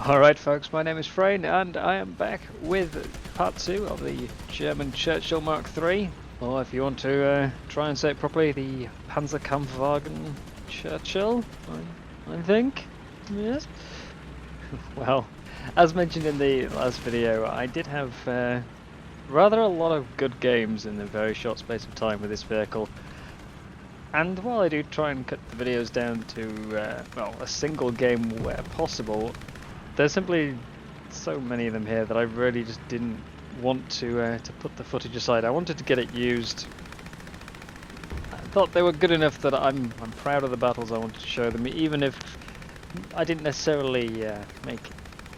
Alright folks, my name is Freyn and I am back with part 2 of the German Churchill Mark III, or if you want to try and say it properly, the Pz.Kpfw.Churchill, I think, yes. Well, as mentioned in the last video, I did have rather a lot of good games in a very short space of time with this vehicle. And while I do try and cut the videos down to, well, a single game where possible, there's simply so many of them here that I really just didn't want to put the footage aside. I wanted to get it used. I thought they were good enough that I'm proud of the battles I wanted to show them, even if I didn't necessarily make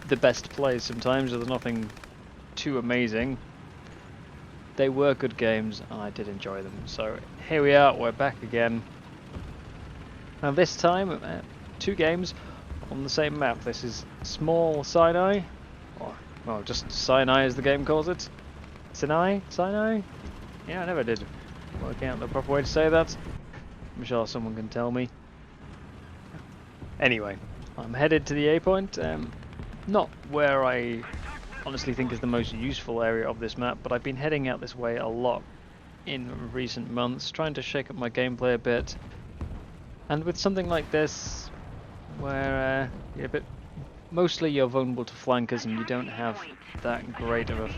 the best plays sometimes. There's nothing too amazing. They were good games and I did enjoy them. So here we are, we're back again. Now this time, 2 games on the same map. This is Small Sinai, or well, just Sinai as the game calls it. Sinai? Sinai? Yeah, I never did work out the proper way to say that. I'm sure someone can tell me. Anyway, I'm headed to the A point. Not where I honestly think is the most useful area of this map, but I've been heading out this way a lot in recent months, trying to shake up my gameplay a bit. And with something like this, where mostly you're vulnerable to flankers and you don't have that great of a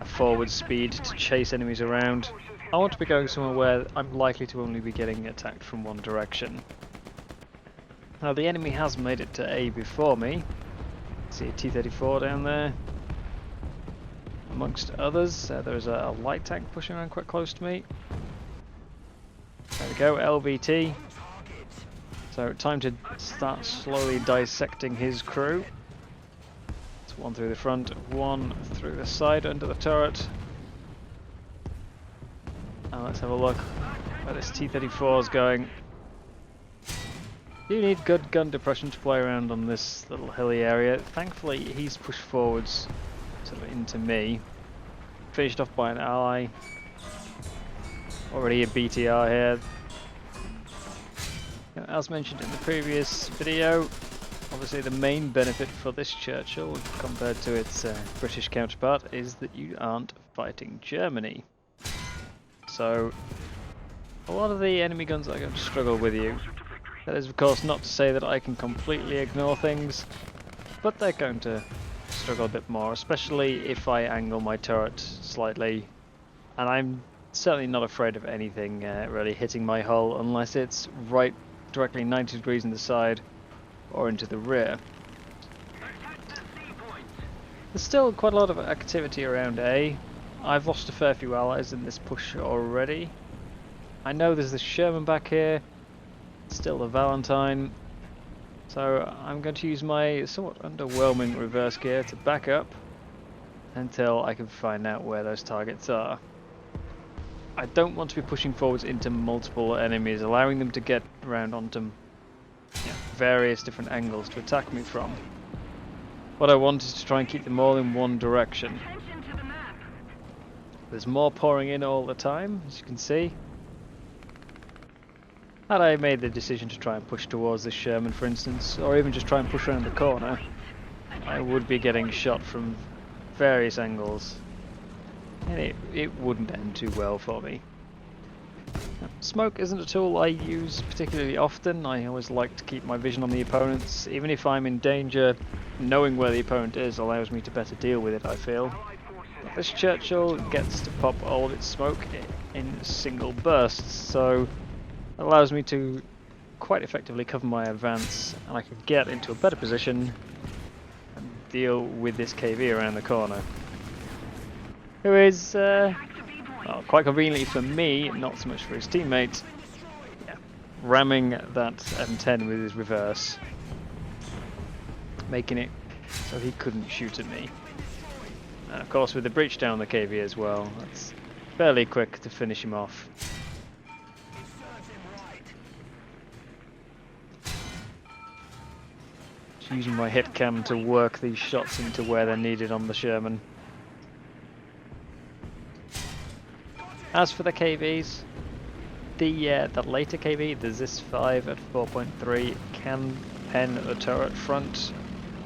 forward speed to chase enemies around, I want to be going somewhere where I'm likely to only be getting attacked from one direction. Now the enemy has made it to A before me. See a T-34 down there. Amongst others, there's a light tank pushing around quite close to me. There we go, LVT. So time to start slowly dissecting his crew. It's one through the front, one through the side under the turret. Now let's have a look where this T-34 is going. You need good gun depression to play around on this little hilly area. Thankfully he's pushed forwards sort of into me. Finished off by an ally. Already a BTR here. As mentioned in the previous video, obviously the main benefit for this Churchill compared to its British counterpart is that you aren't fighting Germany. So a lot of the enemy guns are going to struggle with you. That is of course not to say that I can completely ignore things, but they're going to struggle a bit more, especially if I angle my turret slightly. And I'm certainly not afraid of anything really hitting my hull unless it's right directly 90 degrees in the side or into the rear. There's still quite a lot of activity around A. I've lost a fair few allies in this push already. I know there's the Sherman back here, still the Valentine, so I'm going to use my somewhat underwhelming reverse gear to back up until I can find out where those targets are. I don't want to be pushing forwards into multiple enemies, allowing them to get around onto various different angles to attack me from. What I want is to try and keep them all in one direction. There's more pouring in all the time, as you can see. Had I made the decision to try and push towards this Sherman, for instance, or even just try and push around the corner, I would be getting shot from various angles. And it wouldn't end too well for me. Smoke isn't a tool I use particularly often. I always like to keep my vision on the opponents. Even if I'm in danger, knowing where the opponent is allows me to better deal with it, I feel. But this Churchill gets to pop all of its smoke in single bursts, so it allows me to quite effectively cover my advance, and I can get into a better position and deal with this KV around the corner. Who is, well, quite conveniently for me, not so much for his teammate, ramming that M10 with his reverse, making it so he couldn't shoot at me. And of course with the breach down the KV as well, that's fairly quick to finish him off. Just using my hit cam to work these shots into where they're needed on the Sherman. As for the KVs, the later KV, the ZIS 5 at 4.3, can pen the turret front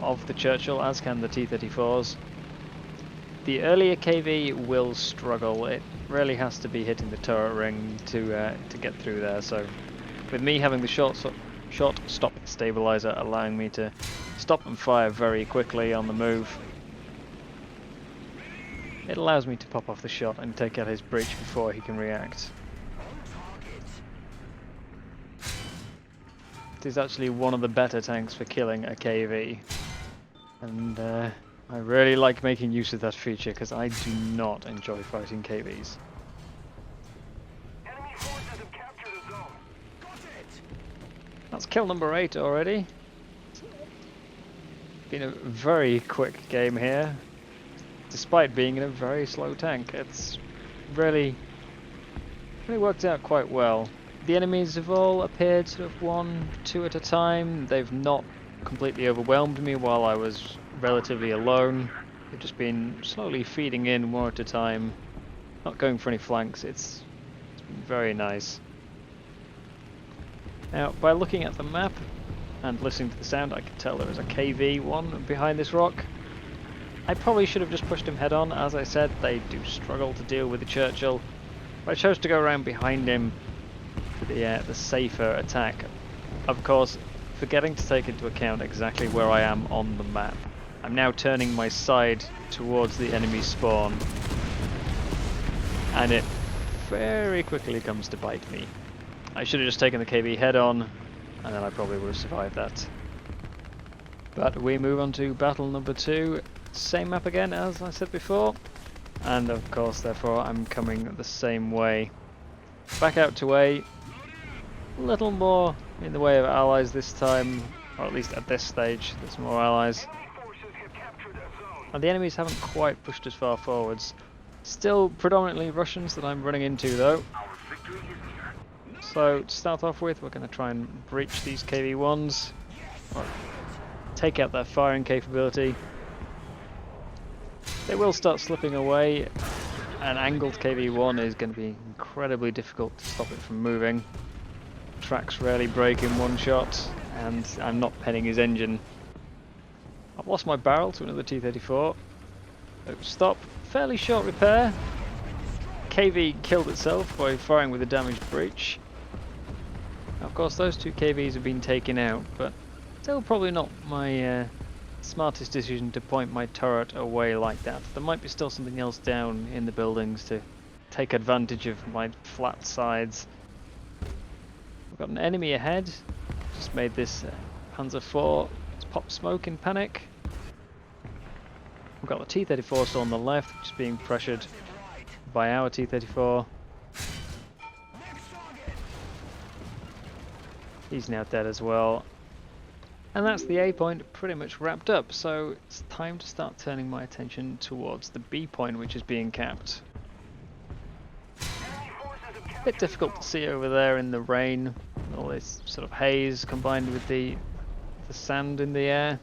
of the Churchill, as can the T-34s. The earlier KV will struggle. It really has to be hitting the turret ring to get through there. So, with me having the short stop stabilizer allowing me to stop and fire very quickly on the move, it allows me to pop off the shot and take out his breach before he can react. It is actually one of the better tanks for killing a KV, and I really like making use of that feature because I do not enjoy fighting KVs. Enemy forces have captured a zone. Got it. That's kill number 8 already. Been a very quick game here, despite being in a very slow tank. It's really worked out quite well. The enemies have all appeared sort of 1, 2 at a time. They've not completely overwhelmed me while I was relatively alone. They've just been slowly feeding in 1 at a time, not going for any flanks. It's been very nice. Now, by looking at the map and listening to the sound, I can tell there is a KV-1 behind this rock. I probably should have just pushed him head on. As I said, they do struggle to deal with the Churchill. But I chose to go around behind him for the safer attack. Of course, forgetting to take into account exactly where I am on the map. I'm now turning my side towards the enemy spawn, and it very quickly comes to bite me. I should have just taken the KV head on, and then I probably would have survived that. But we move on to battle number 2. Same map again as I said before, and of course therefore I'm coming the same way. Back out to A. A little more in the way of allies this time, or at least at this stage there's more allies. And the enemies haven't quite pushed as far forwards. Still predominantly Russians that I'm running into though. So to start off with, we're going to try and breach these KV-1s, or take out their firing capability. They will start slipping away. An angled KV-1 is going to be incredibly difficult to stop it from moving. Tracks rarely break in one shot, and I'm not penning his engine. I've lost my barrel to another T-34. Oh, stop. Fairly short repair. KV killed itself by firing with a damaged breach. Of course, those 2 KVs have been taken out, but still probably not my smartest decision to point my turret away like that. There might be still something else down in the buildings to take advantage of my flat sides. We've got an enemy ahead. Just made this Panzer IV. Let's pop smoke in panic. We've got the T-34 still on the left, which is being pressured by our T-34. He's now dead as well. And that's the A point pretty much wrapped up, so it's time to start turning my attention towards the B point, which is being capped. A bit difficult to see over there in the rain, all this sort of haze combined with the sand in the air.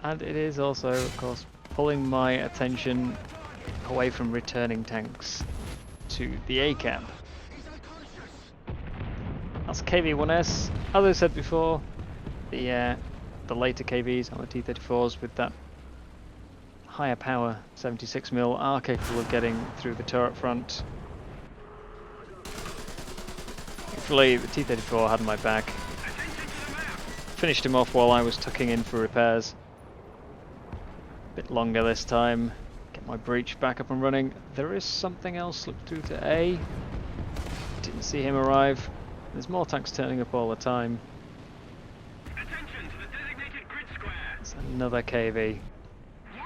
And it is also, of course, pulling my attention away from returning tanks to the A cap. That's KV-1S. As I said before, the later KVs on the T-34s with that higher power 76mm are capable of getting through the turret front. Thankfully, the T-34 had my back. Finished him off while I was tucking in for repairs. Bit longer this time. Get my breach back up and running. There is something else slipped through to A. Didn't see him arrive. There's more tanks turning up all the time. Attention to the designated grid square. It's another KV. Yes.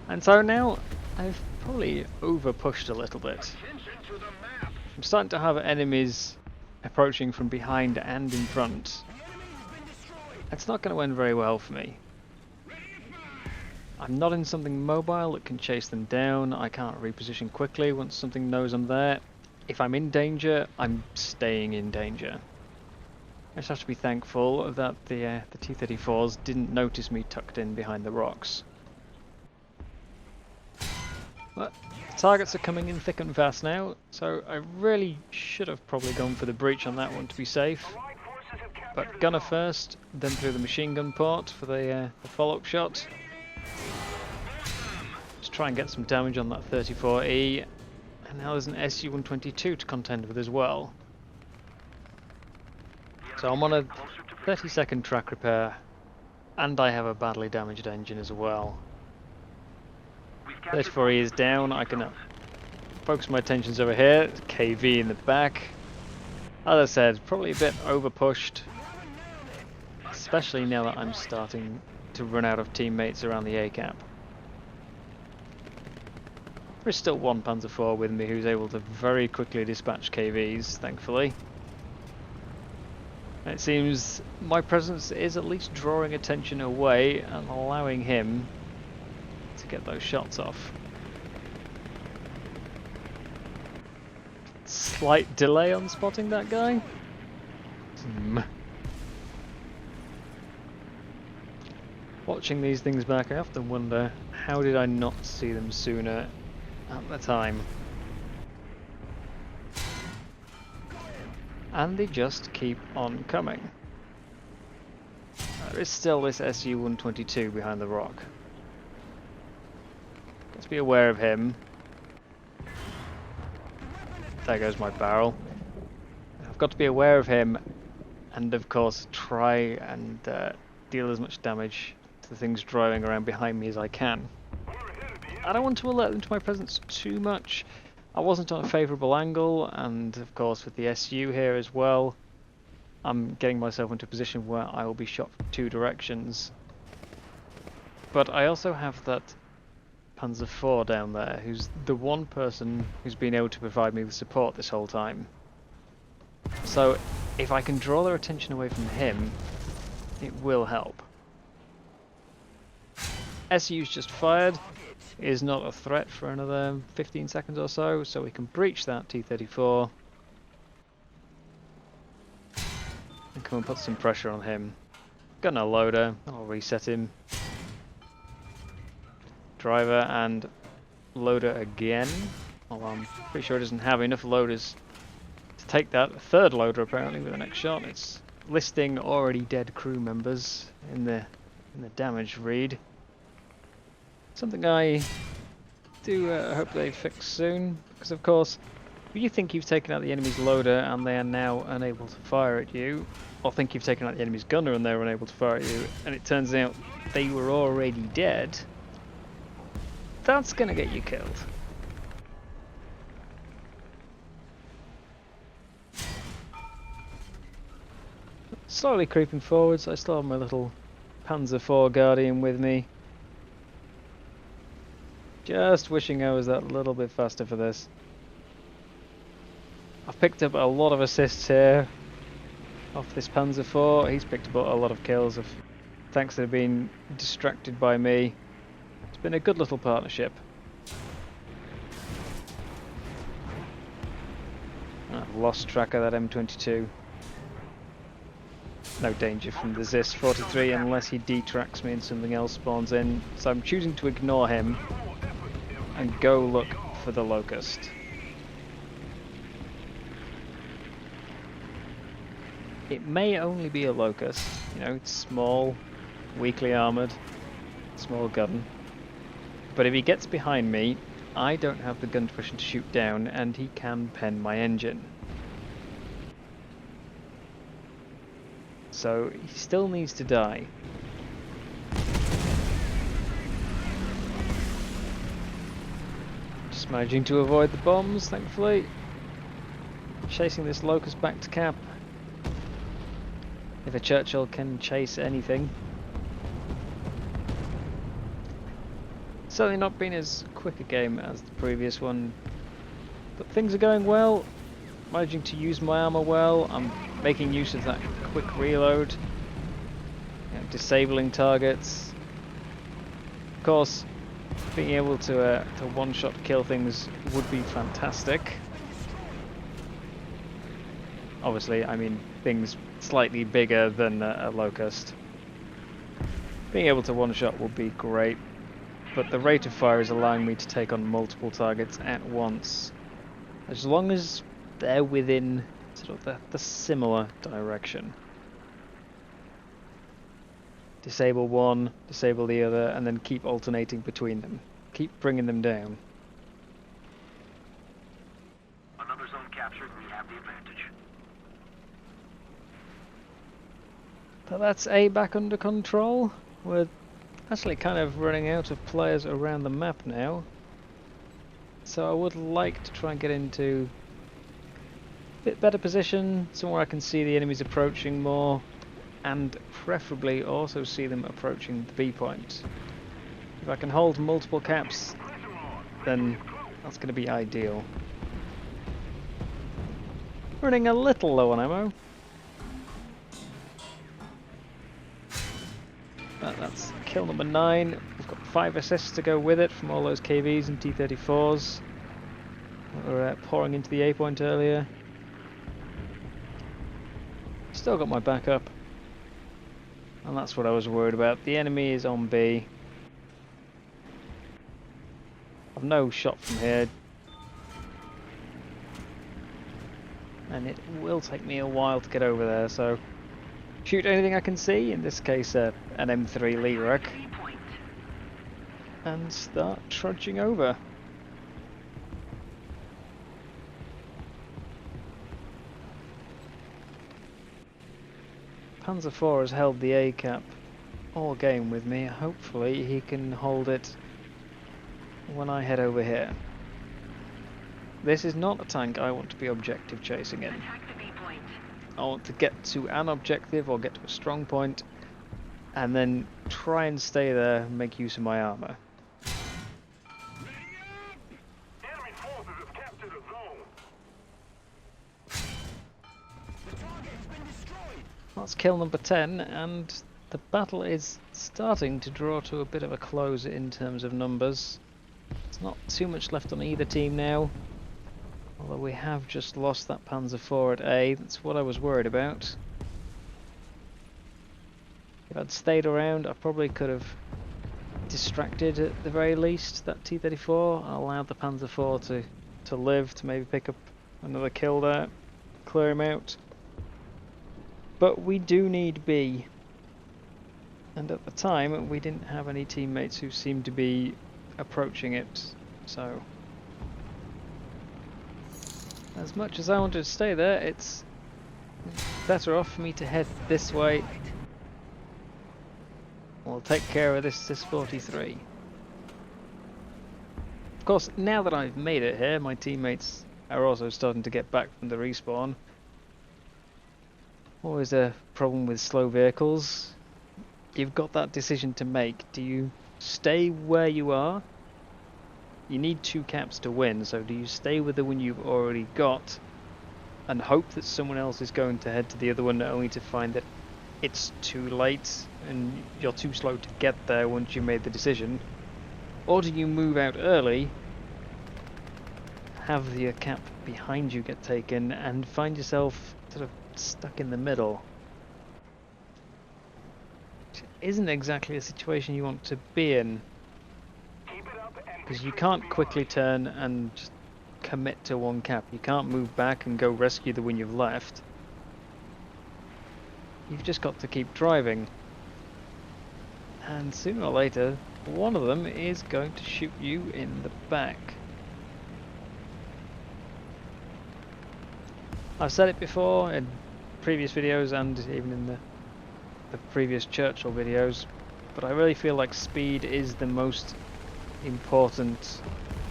And so now I've probably over pushed a little bit. Attention to the map. I'm starting to have enemies approaching from behind and in front. It's not going to end very well for me. I'm not in something mobile that can chase them down. I can't reposition quickly once something knows I'm there. If I'm in danger, I'm staying in danger. I just have to be thankful that the T-34s didn't notice me tucked in behind the rocks. But the targets are coming in thick and fast now, so I really should have probably gone for the breach on that one to be safe. Allied forces have captured But gunner first, then through the machine gun port for the follow-up shot. Just try and get some damage on that 34E. And now there's an SU-122 to contend with as well. So I'm on a 30-second track repair, and I have a badly damaged engine as well. 34E is down. I can focus my attentions over here. KV in the back. As I said, probably a bit over pushed, especially now that I'm starting to run out of teammates around the A cap. There's still one Panzer IV with me who's able to very quickly dispatch KVs, thankfully. It seems my presence is at least drawing attention away and allowing him to get those shots off. Slight delay on spotting that guy. Watching these things back, I often wonder, how did I not see them sooner at the time? And they just keep on coming. There is still this SU-122 behind the rock. Let's be aware of him. There goes my barrel. I've got to be aware of him, and of course try and deal as much damage to the things driving around behind me as I can. I don't want to alert them to my presence too much. I wasn't on a favourable angle, and of course with the SU here as well, I'm getting myself into a position where I will be shot from two directions. But I also have that Panzer IV down there, who's the one person who's been able to provide me with support this whole time. So if I can draw their attention away from him, it will help. SU's just fired. Is not a threat for another 15 seconds or so, so we can breach that T-34 and come and put some pressure on him. Got no loader, I'll reset him. Driver and loader again. Well, I'm pretty sure it doesn't have enough loaders to take that. A third loader apparently with the next shot. It's listing already dead crew members in the damage read. Something I do hope they fix soon, because of course, if you think you've taken out the enemy's loader and they are now unable to fire at you, or think you've taken out the enemy's gunner and they're unable to fire at you, and it turns out they were already dead, that's gonna get you killed. Slowly creeping forwards, I still have my little Panzer IV Guardian with me. Just wishing I was that little bit faster for this. I've picked up a lot of assists here off this Panzer IV. He's picked up a lot of kills thanks to being distracted by me. It's been a good little partnership. I've lost track of that M22. No danger from the Zis 43 unless he detracks me and something else spawns in, so I'm choosing to ignore him and go look for the Locust. It may only be a Locust, you know, it's small, weakly armoured, small gun. But if he gets behind me, I don't have the gun position to shoot down, and he can pen my engine. So he still needs to die. Just managing to avoid the bombs, thankfully. Chasing this Locust back to cap. If a Churchill can chase anything. Certainly not been as quick a game as the previous one, but things are going well. Managing to use my armor well. I'm making use of that quick reload, you know, disabling targets. Of course, being able to one-shot kill things would be fantastic. Obviously, I mean things slightly bigger than a Locust. Being able to one-shot would be great. But the rate of fire is allowing me to take on multiple targets at once, as long as they're within sort of the similar direction. disable one, disable the other, and then keep alternating between them. Keep bringing them down. Another zone captured. We have the advantage. But that's A back under control. We're actually kind of running out of players around the map now. So I would like to try and get into a bit better position, somewhere I can see the enemies approaching more, and preferably also see them approaching the B point. If I can hold multiple caps, then that's going to be ideal. Running a little low on ammo. But that's kill number 9. We've got 5 assists to go with it from all those KVs and T-34s. We were pouring into the A point earlier. Still got my backup. And that's what I was worried about. The enemy is on B. I've no shot from here. And it will take me a while to get over there, so shoot anything I can see, in this case an M3 Lyric, and start trudging over. Panzer IV has held the A cap all game with me. Hopefully he can hold it when I head over here. This is not a tank I want to be objective chasing in. I want to get to an objective or get to a strong point and then try and stay there and make use of my armour. Enemy forces have captured a zone. The target's been destroyed. That's kill number 10, and the battle is starting to draw to a bit of a close in terms of numbers. There's not too much left on either team now. Although we have just lost that Panzer IV at A, that's what I was worried about. If I'd stayed around, I probably could have distracted at the very least that T-34 and allowed the Panzer IV to live, to maybe pick up another kill there, clear him out. But we do need B. And at the time, we didn't have any teammates who seemed to be approaching it, so as much as I wanted to stay there, it's better off for me to head this way. We'll take care of this Cis-43. Of course, now that I've made it here, my teammates are also starting to get back from the respawn. Always a problem with slow vehicles. You've got that decision to make. Do you stay where you are? You need 2 caps to win, so do you stay with the one you've already got and hope that someone else is going to head to the other one, only to find that it's too late and you're too slow to get there once you made the decision? Or do you move out early, have the cap behind you get taken, and find yourself sort of stuck in the middle? Which isn't exactly a situation you want to be in, because you can't quickly turn and just commit to 1 cap. You can't move back and go rescue the one you've left. You've just got to keep driving. And sooner or later, one of them is going to shoot you in the back. I've said it before in previous videos and even in the previous Churchill videos, but I really feel like speed is the most important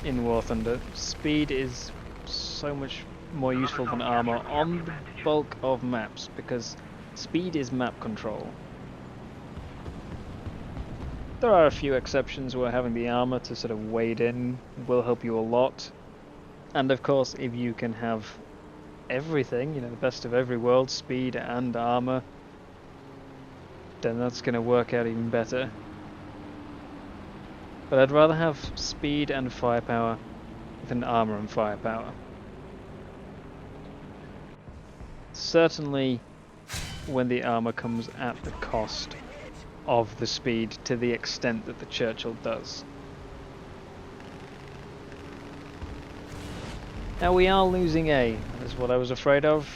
in War Thunder. Speed is so much more useful than armor on the bulk of maps, because speed is map control. There are a few exceptions where having the armor to sort of wade in will help you a lot, and of course if you can have everything, you know, the best of every world, speed and armor, then that's going to work out even better. But I'd rather have speed and firepower than armor and firepower. Certainly when the armor comes at the cost of the speed to the extent that the Churchill does. Now we are losing A, that is what I was afraid of,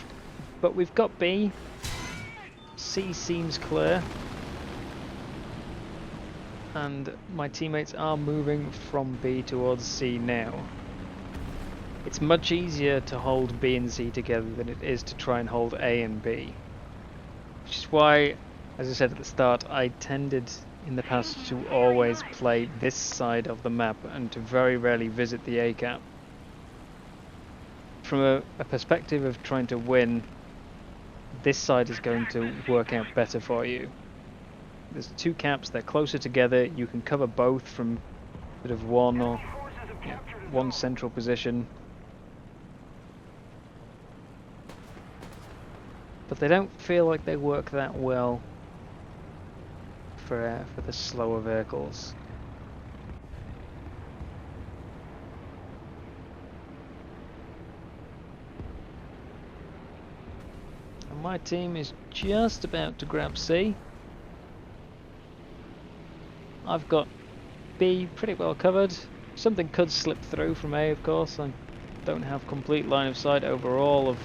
but we've got B. C seems clear. and my teammates are moving from B towards C now. It's much easier to hold B and C together than it is to try and hold A and B. Which is why, as I said at the start, I tended in the past to always play this side of the map and to very rarely visit the A cap. From a perspective of trying to win, this side is going to work out better for you. There's two caps, they're closer together, you can cover both from sort of one central position. But they don't feel like they work that well for the slower vehicles. And my team is just about to grab C. I've got B pretty well covered. Something could slip through from A, of course. I don't have complete line of sight over all of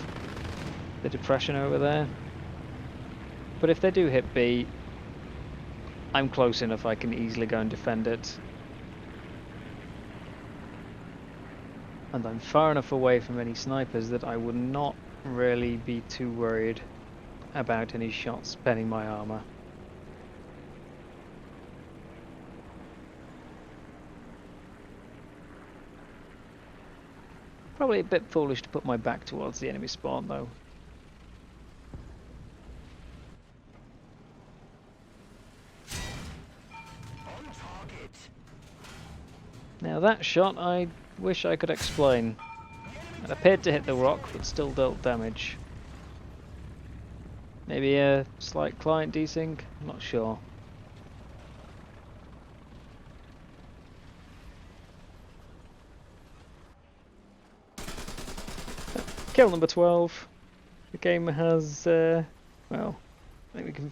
the depression over there. But if they do hit B, I'm close enough I can easily go and defend it. And I'm far enough away from any snipers that I would not really be too worried about any shots penning my armor. Probably a bit foolish to put my back towards the enemy spawn though. Now that shot I wish I could explain. It appeared to hit the rock but still dealt damage. Maybe a slight client desync? I'm not sure. Kill number 12. The game has, well, I think we can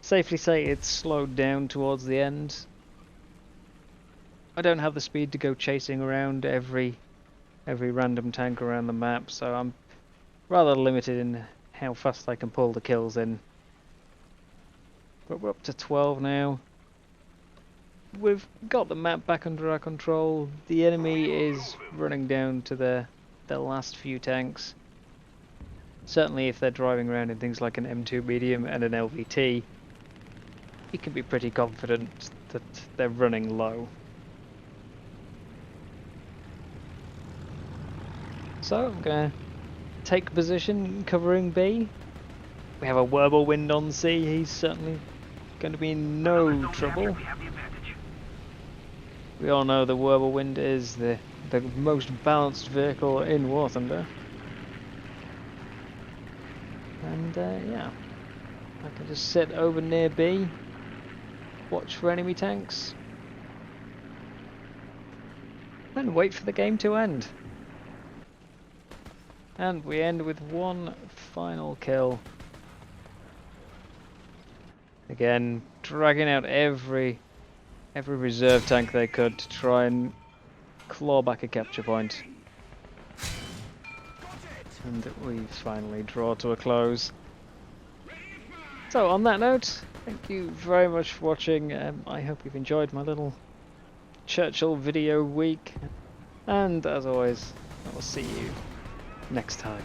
safely say it's slowed down towards the end. I don't have the speed to go chasing around every random tank around the map, so I'm rather limited in how fast I can pull the kills in. But we're up to 12 now. We've got the map back under our control. The enemy is running down to their last few tanks. Certainly if they're driving around in things like an M2 medium and an LVT, you can be pretty confident that they're running low. So I'm going to take position covering B. We have a whirlwind on C, he's certainly going to be in no trouble. We all know the whirlwind is the most balanced vehicle in War Thunder. And yeah, I can just sit over near B, watch for enemy tanks, and wait for the game to end. And we end with one final kill. Again, dragging out every reserve tank they could to try and claw back a capture point. And we finally draw to a close. So on that note, thank you very much for watching. I hope you've enjoyed my little Churchill video week. And as always, I will see you next time.